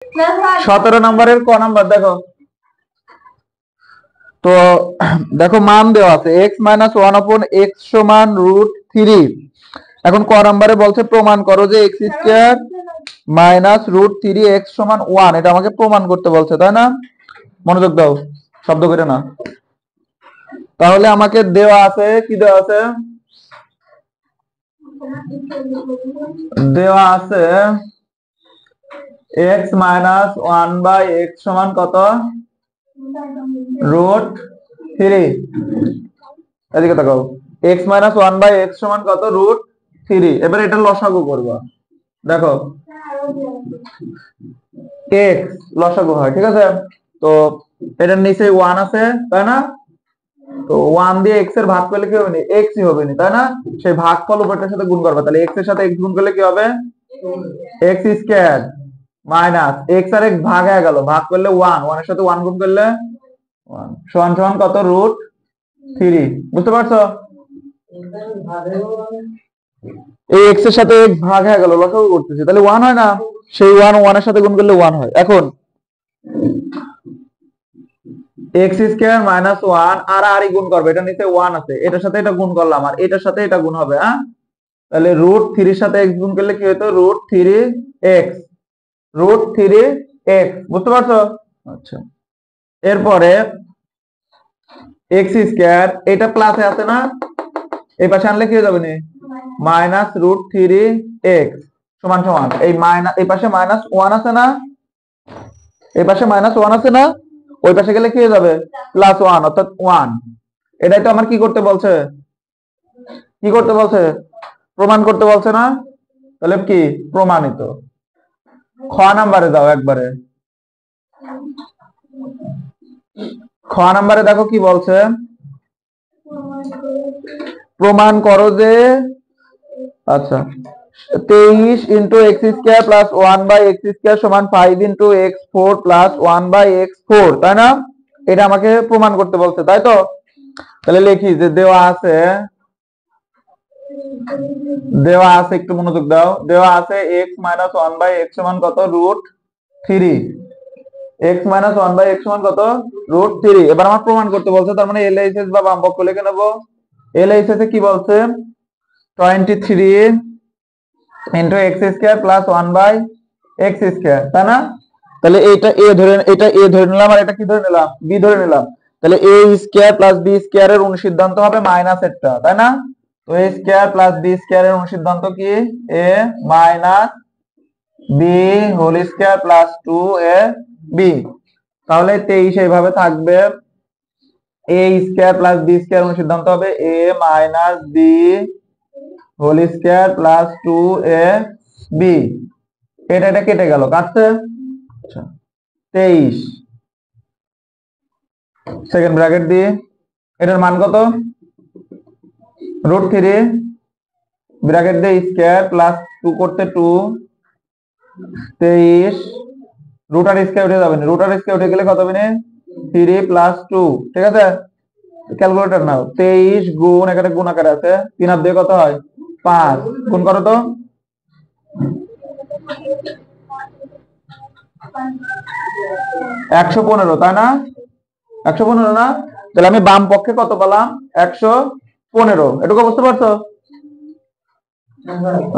17 নম্বরের ক নাম্বার দেখো তো, দেখো মান দেওয়া আছে x - 1 upon x সমান √3। এখন ক নাম্বারে বলছে প্রমাণ করো যে x স্কয়ার মাইনাস √3x সমান 1। এটা আমাকে প্রমাণ করতে বলছে, তাই না? মনোযোগ দাও, শব্দ করে না। তাহলে আমাকে দেওয়া আছে, কি দেওয়া আছে? দেওয়া আছে x - 1/x সমান কত? √3। এদিকে তাকাও, x - 1/x সমান কত? √3। এবার এটা লসাগু করবা। দেখো x লসাগু হয়, ঠিক আছে? তো এটার নিচে 1 আছে, তাই না? তো 1 দিয়ে x এর ভাগ করলে কি হবে? না x ই হবে, না তাই না? সেই ভাগফল উপরটার সাথে গুণ করবা, তাহলে x এর সাথে x গুণ করলে কি হবে? x স্কয়ার মাইনাস x আর x ভাগ হয়ে গেল, ভাগ করলে 1, 1 এর সাথে 1 গুণ করলে 1 সমান সমান কত? √3। বুঝতে পারছো? এই x এর সাথে x ভাগ হয়ে গেল, লসাগু করতেছি, তাহলে 1 হয় না? সেই 1 1 এর সাথে গুণ করলে 1 হয়। এখন x স্কয়ার মাইনাস 1 আর আর গুণ করবে, এটা নিচে 1 আছে, এটার সাথে এটা গুণ করলাম আর এটার সাথে এটা গুণ হবে, হ্যাঁ? তাহলে √3 এর সাথে x গুণ করলে কি হতো? √3x, √3x। বুঝতে পারছো? আচ্ছা, এরপরে x স্কয়ার, এটা প্লাসে আছে না, এই পাশে আনলে কি হয়ে যাবে? না মাইনাস √3x সমান সমান এই মাইনাস, এই পাশে -1 আছে না, এই পাশে -1 আছে না, ওই পাশে গেলে কি হয়ে যাবে? +1, অর্থাৎ 1। এটাই তো আমার কি করতে বলছে? কি করতে বলছে? প্রমাণ করতে বলছে না? তাহলে কি প্রমাণিত। খ নাম্বারে যাও একবারে। খ নাম্বারে দেখো কি বলছে? প্রমাণ করো যে, আচ্ছা, 23 × x² + 1/x² সমান 5 × x4 + 1/x4, তাই না? এটা আমাকে প্রমাণ করতে বলছে, তাই তো? তাহলে লিখি যে দেওয়া আছে, একটু মনোযোগ দাও। দেওয়া আছে x - 1/x সমান কত? √3। x - 1/x সমান কত? √3। এবার আমার প্রমাণ করতে বলছে, তার মানে LHS বা বামপক্ষ লিখে নেব। LHS এ কি বলছে? 23 × x² + 1/x², তাই না? তাহলে এটা a ধরে, এটা a ধরে নিলাম আর এটা কি ধরে নিলাম? b ধরে নিলাম। তাহলে a² + b² এর অনুসিদ্ধান্ত হবে মাইনাস একটা, তাই না? তো a² + b² এর অনুসিদ্ধান্ত কি? a - b² + 2ab। তাহলে 23 এইভাবে থাকবে, a² + b² অনুসিদ্ধান্ত হবে a - b² + 2ab। এটা কেটে গেল, কাটছে? আচ্ছা, 23 সেকেন্ড ব্র্যাকেট দিয়ে এটার মান কত? √3 ব্র্যাকেট দিয়ে স্কয়ার প্লাস 2 করতে 2, 23 রুট আর স্কয়ার উঠে যাবে না, রুট আর স্কয়ার উঠে গেলে কত হবে? 3 + 2, ঠিক আছে? ক্যালকুলেটর নাও, 23 গুণ, এখানে গুণ আকারে আছে, 3 আর 2 কত হয়? 5, গুণ করো তো। 115, তাই না? 115 না? তাহলে আমি বাম পক্ষে কত পেলাম? 115। এটুকু বুঝতে পারছো?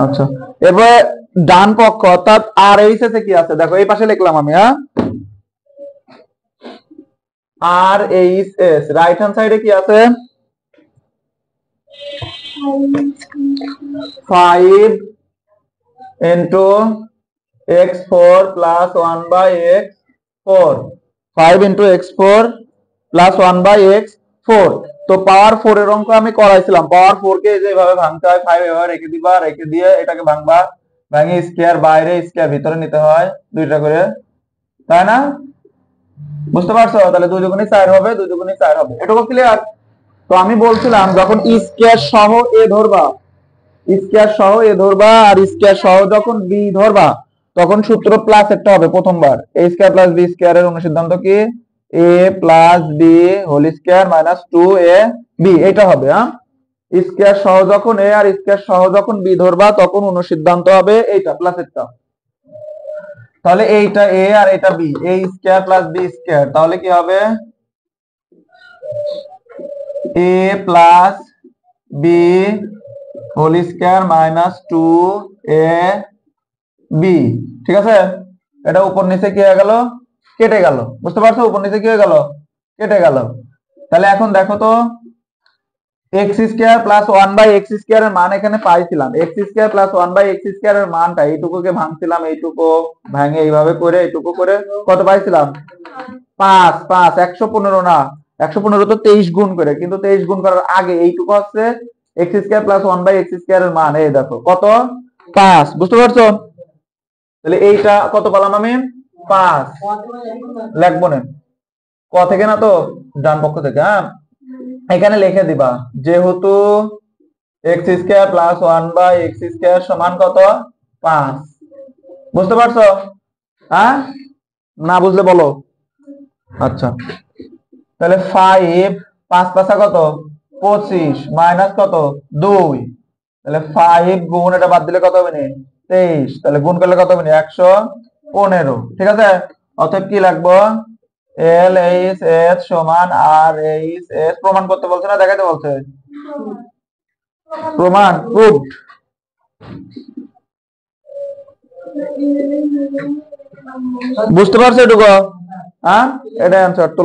আচ্ছা, এবারে ডান পক্ষ অর্থাৎ RHS এ কি আছে দেখো, এই পাশে লিখলাম আমি, হ্যাঁ? RHS রাইট হ্যান্ড সাইডে কি আছে? 5 × x4 + 1/x4, 5 × x4 + 1/x4। তো পাওয়ার 4 এর অঙ্ক আমি করাইছিলাম। পাওয়ার 4 কে যেভাবে ভাঙতে হয়, 5 এভাবে রেখে দিবা, রেখে দিয়ে এটাকে ভাঙবা, ভাঙে স্কয়ার বাইরে স্কয়ার ভিতরে নিতে হয়, দুইটা করে, তাই না? বুঝতে পারছো? তাহলে 2 × 4 হবে, 2 × 4 হবে। এটুকু ক্লিয়ার? তো আমি বলছিলাম যখন স্কয়ার সহ a ধরবা, স্কয়ার সহ a ধরবা আর স্কয়ার সহ যখন b ধরবা, তখন সূত্র প্লাস একটা হবে প্রথমবার। a² + b² এর অনুসিদ্ধান্ত কি? a + b² - 2ab, এটা হবে, হ্যাঁ? স্কয়ার সহ যখন a আর স্কয়ার সহ যখন b ধরবা, তখন অনুসিদ্ধান্ত হবে এইটা প্লাস একটা। তাহলে এইটা এ আর এটা B, A square plus B square, তাহলে কি হবে A plus B whole square minus 2 A B. ঠিক আছে, এটা উপর নিচে কি হয়ে গেল, কেটে গেল। বুঝতে পারছো, উপর নিচে কি হয়ে গেল, কেটে গেল। তাহলে এখন দেখো তো x square plus 1/x square এর মান এখানে পাইছিলাম, x square plus 1/x square এর মানটা এইটুকুকে ভাঙছিলাম, এইটুকু ভাঙে এইভাবে করে এইটুকু করে কত পাইছিলাম 5 5 115 না, 115 তো 23 গুণ করে, কিন্তু 23 গুণ করার আগে এইটুকু হচ্ছে x square plus 1/x square এর মান, এই দেখো কত 5। বুঝতে পারছো, তাহলে এইটা কত পেলাম আমি 5 লিখবো না, ক থেকে না তো ডান পক্ষ থেকে। হ্যাঁ, এখানে লিখে দিবা যেহেতু x square plus 1/x square সমান কত 5। বুঝতে পারছো, হ্যাঁ না বুঝলে বলো। আচ্ছা, তাহলে 5 5 পাঁচা কত 25 মাইনাস কত 2, তাহলে 5 গুণ এটা বাদ দিলে কত হবে 23, তাহলে গুণ করলে কত হবে 115। ঠিক আছে, অতএব কি লাগবো এল এইচ এস সমান আর এইচ এস, প্রমাণ করতে বলছে না দেখাতে বলছে, প্রমাণ প্রুফ। বুঝতে পারছো এটুকু, হ্যাঁ এটা অ্যান্সার। তো